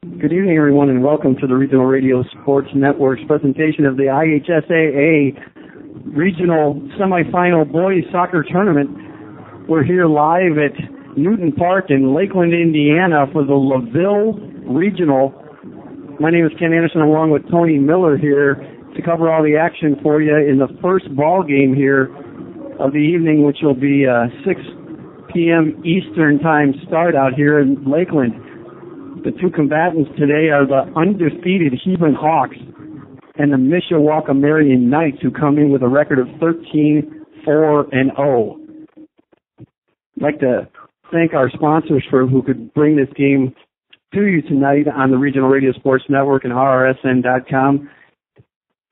Good evening, everyone, and welcome to the Regional Radio Sports Network's presentation of the IHSAA Regional Semifinal Boys Soccer Tournament. We're here live at Newton Park in Lakeland, Indiana for the LAKEVILLE Regional. My name is Ken Anderson, along with Tony Miller here to cover all the action for you in the first ball game here of the evening, which will be 6 p.m. Eastern Time start out here in Lakeland. The two combatants today are the undefeated Hebron Hawks and the Mishawaka Marian Knights, who come in with a record of 13-4-0. I'd like to thank our sponsors who could bring this game to you tonight on the Regional Radio Sports Network and RRSN.com.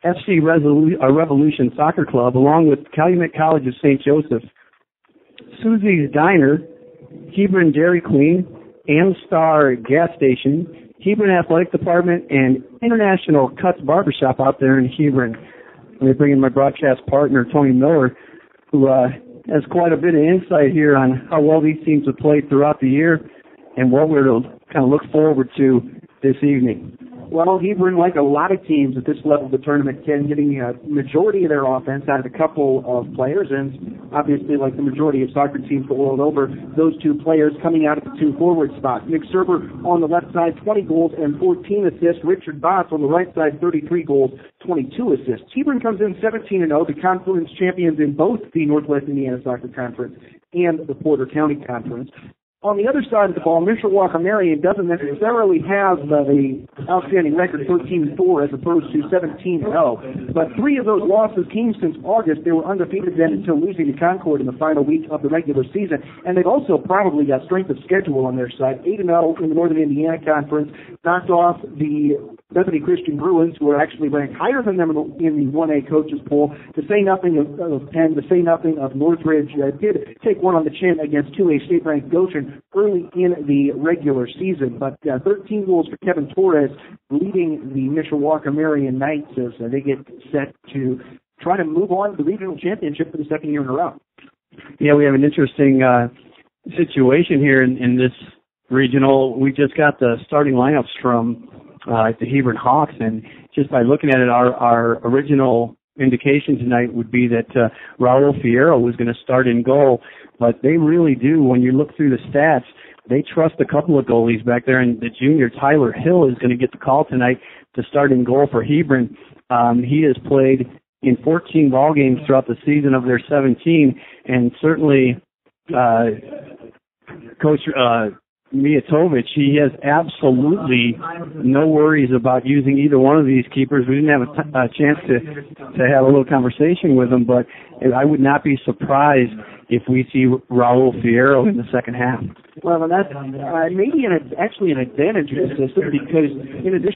FC Revolution Soccer Club, along with Calumet College of St. Joseph, Susie's Diner, Hebron Dairy Queen, Amstar Gas Station, Hebron Athletic Department, and International Cuts Barbershop out there in Hebron. Let me bring in my broadcast partner, Tony Miller, who has quite a bit of insight here on how well these teams have played throughout the year and what we're to kind of look forward to this evening. Well, Hebron, like a lot of teams at this level of the tournament, getting a majority of their offense out of a couple of players, and obviously, like the majority of soccer teams the world over, those two players coming out of the two forward spots. Nick Serber on the left side, 20 goals and 14 assists. Richard Botts on the right side, 33 goals, 22 assists. Hebron comes in 17-0, the conference champions in both the Northwest Indiana Soccer Conference and the Porter County Conference. On the other side of the ball, Mishawaka Marian doesn't necessarily have the outstanding record 13-4 as opposed to 17-0. But three of those losses came since August. They were undefeated then until losing to Concord in the final week of the regular season. And they've also probably got strength of schedule on their side. 8-0 in the Northern Indiana Conference, knocked off the Bethany Christian Bruins, who are actually ranked higher than them in the 1A coaches poll. To say nothing of Penn, to say nothing of Northridge, did take one on the chin against 2A state-ranked Goshen early in the regular season. But 13 goals for Kevin Torres, leading the Mishawaka Marian Knights as they get set to try to move on to the regional championship for the second year in a row. Yeah, we have an interesting situation here in this regional. We just got the starting lineups from the Hebron Hawks, and just by looking at it, our original indication tonight would be that Raul Fierro was going to start in goal, but they really do, when you look through the stats, they trust a couple of goalies back there, and the junior Tyler Hill is going to get the call tonight to start in goal for Hebron. He has played in 14 ball games throughout the season of their 17, and certainly Coach Mijatovich, he has absolutely no worries about using either one of these keepers. We didn't have a chance to have a little conversation with him, but I would not be surprised if we see Raul Fierro in the second half. Well, and that's maybe actually an advantage of the system, because in addition